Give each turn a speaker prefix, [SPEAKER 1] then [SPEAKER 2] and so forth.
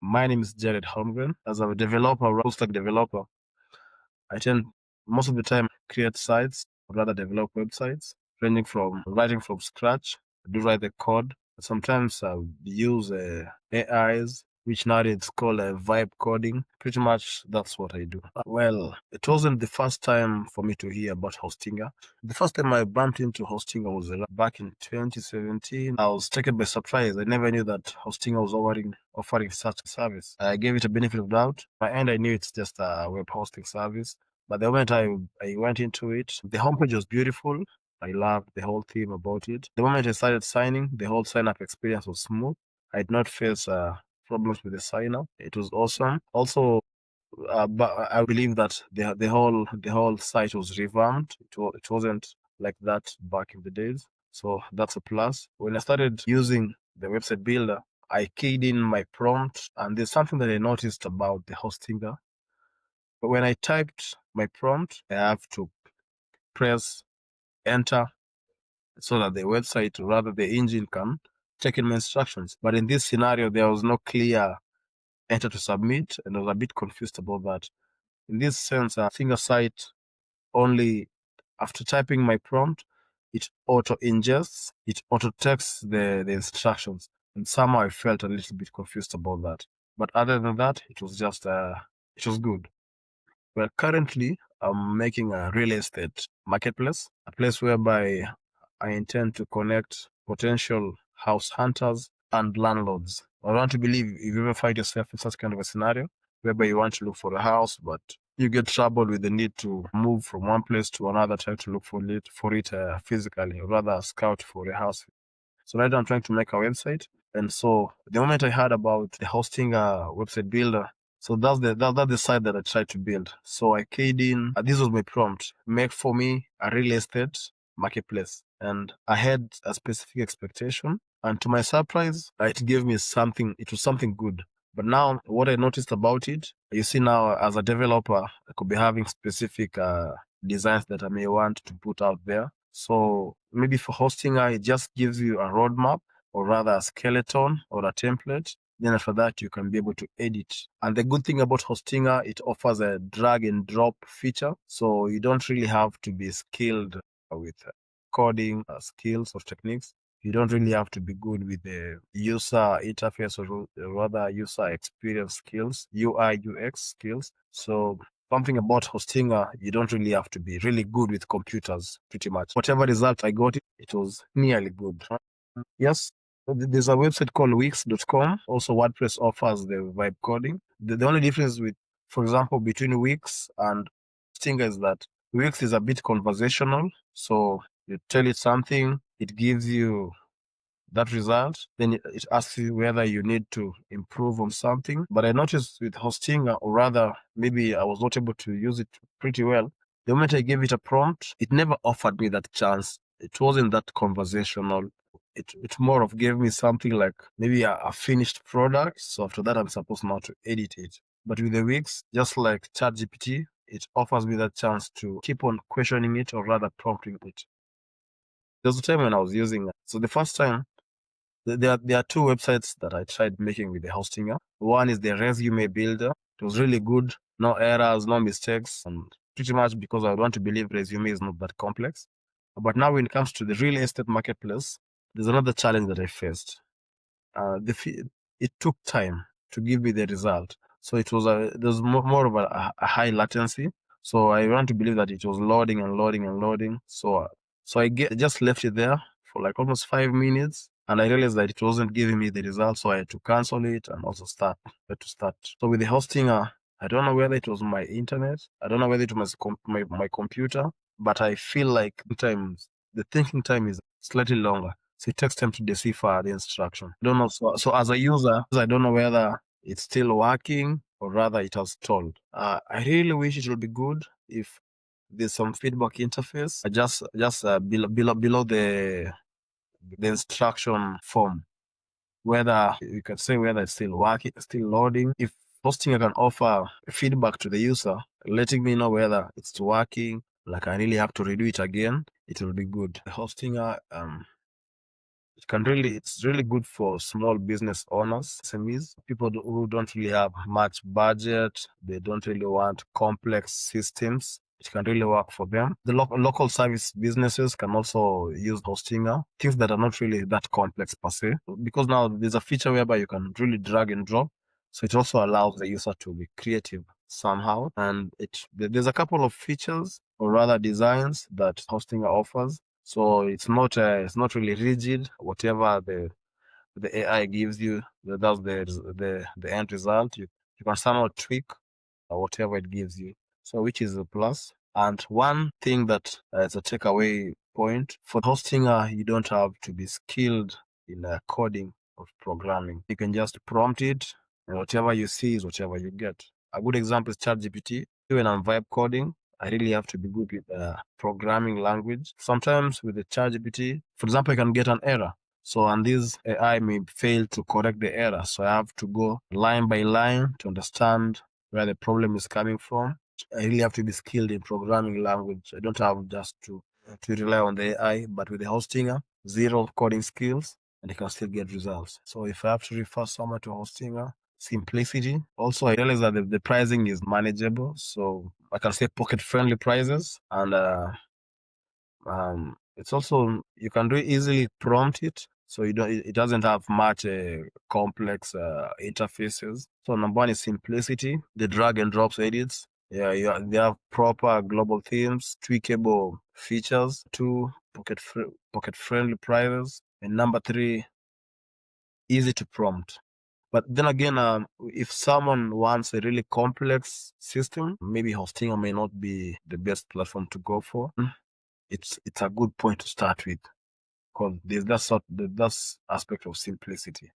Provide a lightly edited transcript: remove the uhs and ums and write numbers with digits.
[SPEAKER 1] My name is Jared Holmgren. As a developer, full stack developer, I tend most of the time create sites, or rather develop websites, ranging from writing from scratch, do write the code. Sometimes I use AIs, which nowadays it's called vibe coding. Pretty much that's what I do. Well, it wasn't the first time for me to hear about Hostinga. The first time I bumped into Hostinga was back in 2017. I was taken by surprise. I never knew that Hostinga was offering such a service. I gave it a benefit of doubt. By the end, I knew it's just a web hosting service. But the moment I went into it, the homepage was beautiful. I loved the whole theme about it. The moment I started signing, the whole sign up experience was smooth. I did not face problems with the sign up. It was awesome. Also, but I believe that the whole site was revamped. It wasn't like that back in the days, so that's a plus. When I started using the website builder, I keyed in my prompt, and there's something that I noticed about the Hostinger. But when I typed my prompt, I have to press enter so that the website, or rather the engine, can check in my instructions. But in this scenario, there was no clear enter to submit, and I was a bit confused about that. In this sense, I think a site only after typing my prompt, it auto ingests, it auto texts the instructions. And somehow I felt a little bit confused about that. But other than that, it was just, it was good. Well, currently, I'm making a real estate marketplace, a place whereby I intend to connect potential house hunters and landlords. I want to believe if you ever find yourself in such kind of a scenario whereby you want to look for a house, but you get troubled with the need to move from one place to another, trying to look for it physically, or rather scout for a house. So right now I'm trying to make a website. And so the moment I heard about the hosting website builder, so that's the site that I tried to build. So I keyed in, this was my prompt, make for me a real estate marketplace. And I had a specific expectation. And to my surprise, it gave me something, it was something good. But now what I noticed about it, you see now as a developer, I could be having specific designs that I may want to put out there. So maybe for Hostinger, it just gives you a roadmap, or rather a skeleton or a template. Then after that, you can be able to edit. And the good thing about Hostinger, it offers a drag and drop feature. So you don't really have to be skilled with coding skills or techniques. You don't really have to be good with the user interface, or rather user experience skills, UI, UX skills. So something about Hostinger, you don't really have to be really good with computers, pretty much. Whatever result I got, it was nearly good. Yes, there's a website called Wix.com. Also, WordPress offers the vibe coding. The only difference with, for example, between Wix and Hostinger is that Wix is a bit conversational. So you tell it something, it gives you that result, then it asks you whether you need to improve on something. But I noticed with Hostinger, or rather, maybe I was not able to use it pretty well. The moment I gave it a prompt, it never offered me that chance. It wasn't that conversational. It more of gave me something like maybe a finished product. So after that, I'm supposed now to edit it. But with the Wix, just like ChatGPT, it offers me that chance to keep on questioning it, or rather prompting it. There was a time when I was using it. So the first time, there are two websites that I tried making with the Hostinger. One is the Resume Builder. It was really good. No errors, no mistakes, and pretty much because I want to believe Resume is not that complex. But now when it comes to the real estate marketplace, there's another challenge that I faced. It took time to give me the result. So there's more of a high latency. So I want to believe that it was loading and loading and loading. So I just left it there for like almost 5 minutes, and I realized that it wasn't giving me the result. So I had to cancel it and also start. So with the hosting, I don't know whether it was my internet. I don't know whether it was my computer, but I feel like sometimes the thinking time is slightly longer. So it takes time to decipher the instruction. I don't know. So as a user, I don't know whether it's still working, or rather it has stalled. I really wish it would be good if there's some feedback interface just below the instruction form, whether you can say whether it's still working, still loading. If Hostinger can offer feedback to the user, letting me know whether it's working, like I really have to redo it again, it will be good. Hostinger, It's really good for small business owners, SMEs, people who don't really have much budget. They don't really want complex systems. It can really work for them. The local service businesses can also use Hostinger, things that are not really that complex per se, because now there's a feature whereby you can really drag and drop. So it also allows the user to be creative somehow. And there's a couple of features or rather designs that Hostinger offers. So it's not really rigid. Whatever the AI gives you, that's the end result. You can somehow tweak whatever it gives you. So which is a plus. And one thing that is a takeaway point for Hostinger, you don't have to be skilled in coding or programming. You can just prompt it, and whatever you see is whatever you get. A good example is ChatGPT. When I'm vibe coding, I really have to be good with programming language. Sometimes with the ChatGPT, for example, I can get an error. So, and this AI may fail to correct the error. So I have to go line by line to understand where the problem is coming from. I really have to be skilled in programming language. I don't have just to rely on the AI, but with the Hostinger, zero coding skills, and you can still get results. So if I have to refer someone to Hostinger, simplicity. Also, I realize that the pricing is manageable. So I can say pocket-friendly prices, and it's also, you can easily prompt it. So it doesn't have much complex interfaces. So number one is simplicity, the drag and drops edits. Yeah, they have proper global themes, tweakable features. Two, pocket friendly prices. And number three, easy to prompt. But then again, if someone wants a really complex system, maybe Hostinger may not be the best platform to go for. It's a good point to start with, because there's that aspect of simplicity.